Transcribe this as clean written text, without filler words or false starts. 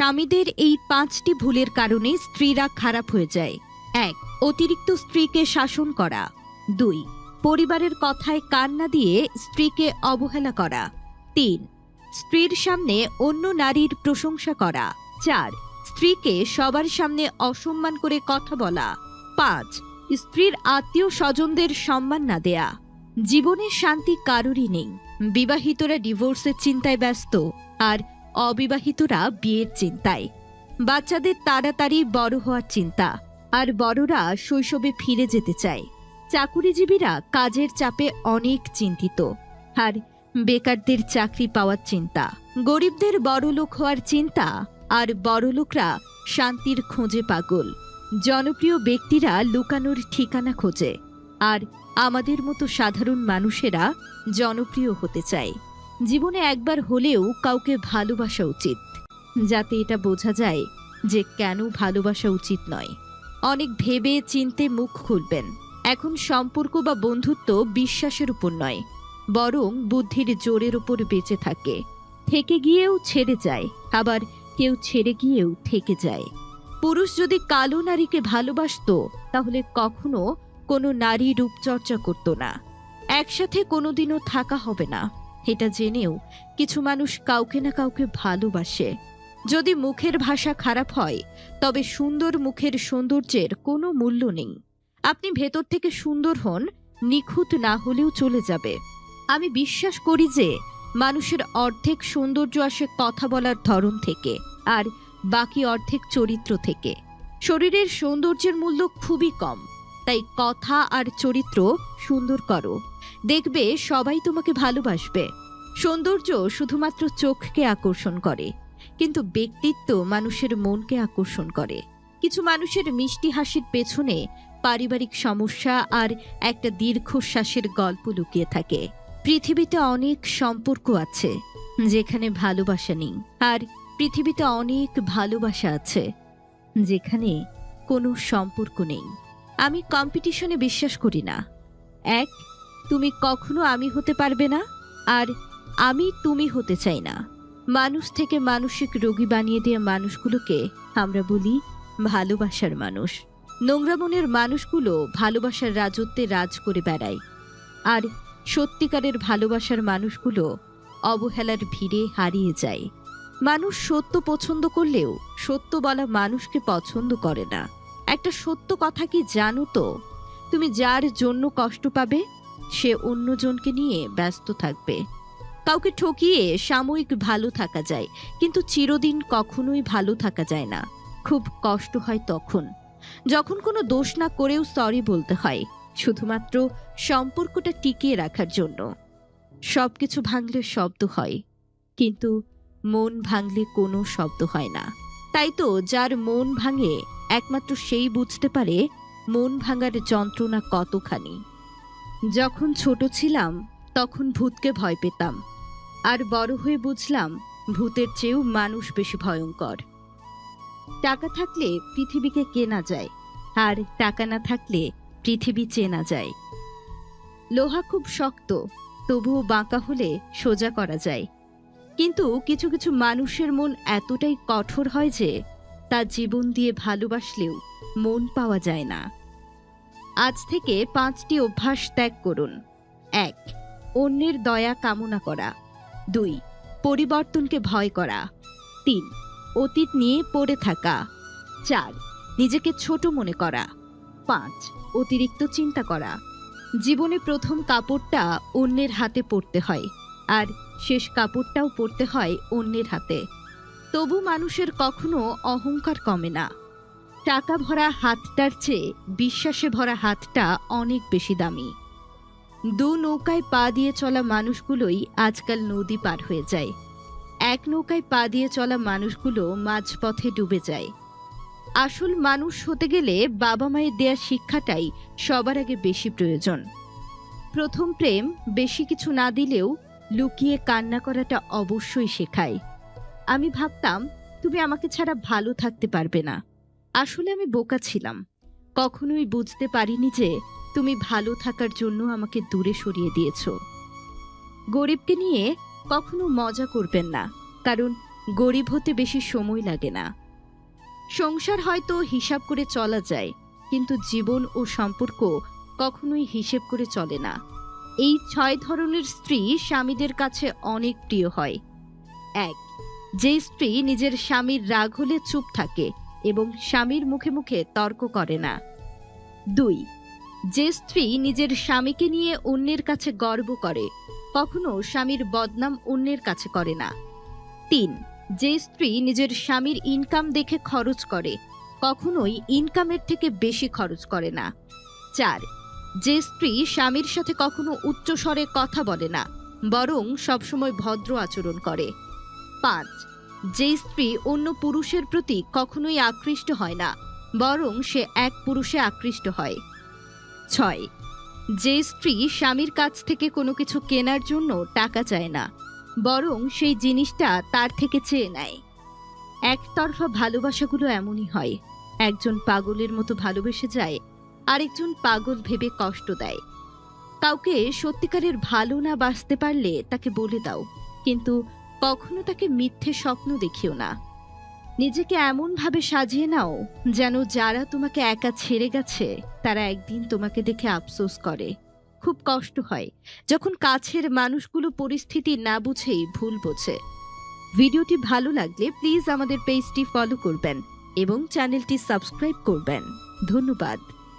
স্বামীদের এই 5টি ভুলের কারণে স্ত্রীরা খারাপ হয়ে যায়। 1. অতিরিক্ত স্ত্রীকে শাসন করা। 2. পরিবারের কথায় কান না দিয়ে স্ত্রীকে অবহেলা করা। 3. স্ত্রীর সামনে অন্য নারীর প্রশংসা করা। 4. স্ত্রীকে সবার সামনে অসম্মান করে কথা বলা। 5. স্ত্রীর আত্মীয় স্বজনদের সম্মান না দেয়া। জীবনে শান্তি কারোরই নেই। বিবাহিতরা ডিভোর্সের চিন্তায় ব্যস্ত, আর অবিবাহিতরা বিয়ের চিন্তায়। বাচ্চাদের তাড়াতাড়ি বড় হওয়ার চিন্তা, আর বড়রা শৈশবে ফিরে যেতে চায়। চাকুরিজীবীরা কাজের চাপে অনেক চিন্তিত, আর বেকারদের চাকরি পাওয়ার চিন্তা। গরিবদের বড়লোক হওয়ার চিন্তা, আর বড়লোকরা শান্তির খোঁজে পাগল। জনপ্রিয় ব্যক্তিরা লুকানোর ঠিকানা খোঁজে, আর আমাদের মতো সাধারণ মানুষেরা জনপ্রিয় হতে চায়। জীবনে একবার হলেও কাউকে ভালোবাসা উচিত, যাতে এটা বোঝা যায় যে কেন ভালোবাসা উচিত নয়। অনেক ভেবে চিন্তে মুখ খুলবেন। এখন সম্পর্ক বা বন্ধুত্ব বিশ্বাসের উপর নয়, বরং বুদ্ধির জোরের উপর বেঁচে থাকে। থেকে গিয়েও ছেড়ে যায়, আবার কেউ ছেড়ে গিয়েও থেকে যায়। পুরুষ যদি কালো নারীকে ভালোবাসতো, তাহলে কখনো কোনো নারী রূপচর্চা করত না। একসাথে কোনোদিনও থাকা হবে না, এটা জেনেও কিছু মানুষ কাউকে না কাউকে ভালোবাসে। যদি মুখের ভাষা খারাপ হয়, তবে সুন্দর মুখের সৌন্দর্যের কোনো মূল্য নেই। আপনি ভেতর থেকে সুন্দর হন, নিখুঁত না হলেও চলে যাবে। আমি বিশ্বাস করি যে মানুষের অর্ধেক সৌন্দর্য আসে কথা বলার ধরন থেকে, আর বাকি অর্ধেক চরিত্র থেকে। শরীরের সৌন্দর্যের মূল্য খুবই কম, তাই কথা আর চরিত্র সুন্দর করো, দেখবে সবাই তোমাকে ভালোবাসবে। সৌন্দর্য শুধুমাত্র চোখকে আকর্ষণ করে, কিন্তু ব্যক্তিত্ব মানুষের মনকে আকর্ষণ করে। কিছু মানুষের মিষ্টি হাসির পেছনে পারিবারিক সমস্যা আর একটা দীর্ঘশ্বাসের গল্প লুকিয়ে থাকে। পৃথিবীতে অনেক সম্পর্ক আছে যেখানে ভালোবাসা নেই, আর পৃথিবীতে অনেক ভালোবাসা আছে যেখানে কোনো সম্পর্ক নেই। আমি কম্পিটিশনে বিশ্বাস করি না। এক, তুমি কখনো আমি হতে পারবে না, আর আমি তুমি হতে চাই না। মানুষ থেকে মানসিক রোগী বানিয়ে দেওয়া মানুষগুলোকে আমরা বলি ভালোবাসার মানুষ। নোংরা মনের মানুষগুলো ভালোবাসার রাজত্বে রাজ করে বেড়ায়, আর সত্যিকারের ভালোবাসার মানুষগুলো অবহেলার ভিড়ে হারিয়ে যায়। মানুষ সত্য পছন্দ করলেও সত্য বলা মানুষকে পছন্দ করে না। একটা সত্য কথা কি জানো তো, তুমি যার জন্য কষ্ট পাবে সে অন্যজনকে নিয়ে ব্যস্ত থাকবে। কাউকে ঠকিয়ে সাময়িক ভালো থাকা যায়, কিন্তু চিরদিন কখনোই ভালো থাকা যায় না। খুব কষ্ট হয় তখন যখন কোনো দোষ না করেও সরি বলতে হয়, শুধুমাত্র সম্পর্কটা টিকিয়ে রাখার জন্য। সবকিছু ভাঙলে শব্দ হয়, কিন্তু মন ভাঙলে কোনো শব্দ হয় না। তাই তো যার মন ভাঙে একমাত্র সেই বুঝতে পারে মন ভাঙার যন্ত্রণা কতখানি। যখন ছোট ছিলাম তখন ভূতকে ভয় পেতাম, আর বড় হয়ে বুঝলাম ভূতের চেয়েও মানুষ বেশি ভয়ঙ্কর। টাকা থাকলে পৃথিবীকে কেনা যায়, আর টাকা না থাকলে পৃথিবী চেনা যায়। লোহা খুব শক্ত, তবুও বাঁকা হলে সোজা করা যায়। কিন্তু কিছু কিছু মানুষের মন এতটাই কঠোর হয় যে তা জীবন দিয়ে ভালোবাসলেও মন পাওয়া যায় না। আজ থেকে 5টি অভ্যাস ত্যাগ করুন। 1. অন্যের দয়া কামনা করা। 2. পরিবর্তনকে ভয় করা। 3. অতীত নিয়ে পড়ে থাকা। 4. নিজেকে ছোট মনে করা। 5. অতিরিক্ত চিন্তা করা। জীবনে প্রথম কাপড়টা অন্যের হাতে পরতে হয়, আর শেষ কাপড়টাও পরতে হয় অন্যের হাতে। তবু মানুষের কখনো অহংকার কমে না। টাকা ভরা হাতটার চেয়ে বিশ্বাসে ভরা হাতটা অনেক বেশি দামি। দু নৌকায় পা দিয়ে চলা মানুষগুলোই আজকাল নদী পার হয়ে যায়। এক নৌকায় পা দিয়ে চলা মানুষগুলো মাঝপথে ডুবে যায়। আসল মানুষ হতে গেলে বাবা মায়ের দেয়া শিক্ষাটাই সবার আগে বেশি প্রয়োজন। প্রথম প্রেম বেশি কিছু না দিলেও লুকিয়ে কান্না করাটা অবশ্যই শেখায়। আমি ভাবতাম তুমি আমাকে ছাড়া ভালো থাকতে পারবে না। আসলে আমি বোকা ছিলাম, কখনোই বুঝতে পারিনি যে তুমি ভালো থাকার জন্য আমাকে দূরে সরিয়ে দিয়েছ। গরিবকে নিয়ে কখনো মজা করবেন না, কারণ গরিব হতে বেশি সময় লাগে না। সংসার হয়তো হিসাব করে চলা যায়, কিন্তু জীবন ও সম্পর্ক কখনোই হিসেব করে চলে না। এই 6 ধরনের স্ত্রী স্বামীদের কাছে অনেক প্রিয় হয়। 1. যে স্ত্রী নিজের স্বামীর রাগ হলে চুপ থাকে এবং স্বামীর মুখে মুখে তর্ক করে না। 2. যে স্ত্রী নিজের স্বামীকে নিয়ে অন্যের কাছে গর্ব করে, কখনো স্বামীর বদনাম অন্যের কাছে করে না। 3. যে স্ত্রী নিজের স্বামীর ইনকাম দেখে খরচ করে, কখনোই ইনকামের থেকে বেশি খরচ করে না। 4. যে স্ত্রী স্বামীর সাথে কখনো উচ্চস্বরে কথা বলে না, বরং সবসময় ভদ্র আচরণ করে। 5. যে স্ত্রী অন্য পুরুষের প্রতি কখনোই আকৃষ্ট হয় না, বরং সে এক পুরুষে আকৃষ্ট হয়। 6. যে স্ত্রী স্বামীর কাছ থেকে কোনো কিছু কেনার জন্য টাকা চায় না, বরং সেই জিনিসটা তার থেকে চেয়ে নেয়। একতরফা ভালোবাসাগুলো এমনই হয়, একজন পাগলের মতো ভালোবেসে যায়, আরেকজন পাগল ভেবে কষ্ট দেয়। কাউকে সত্যিকারের ভালো না বাসতে পারলে তাকে বলে দাও, কিন্তু কখনো তাকে মিথ্যে স্বপ্ন দেখিও না। নিজেকে এমনভাবে সাজিয়ে নাও যেন যারা তোমাকে একা ছেড়ে গেছে তারা একদিন তোমাকে দেখে আফসোস করে। খুব কষ্ট হয় যখন কাছের মানুষগুলো পরিস্থিতি না বুঝেই ভুল বোঝে। ভিডিওটি ভালো লাগলে প্লিজ আমাদের পেজটি ফলো করবেন এবং চ্যানেলটি সাবস্ক্রাইব করবেন। ধন্যবাদ।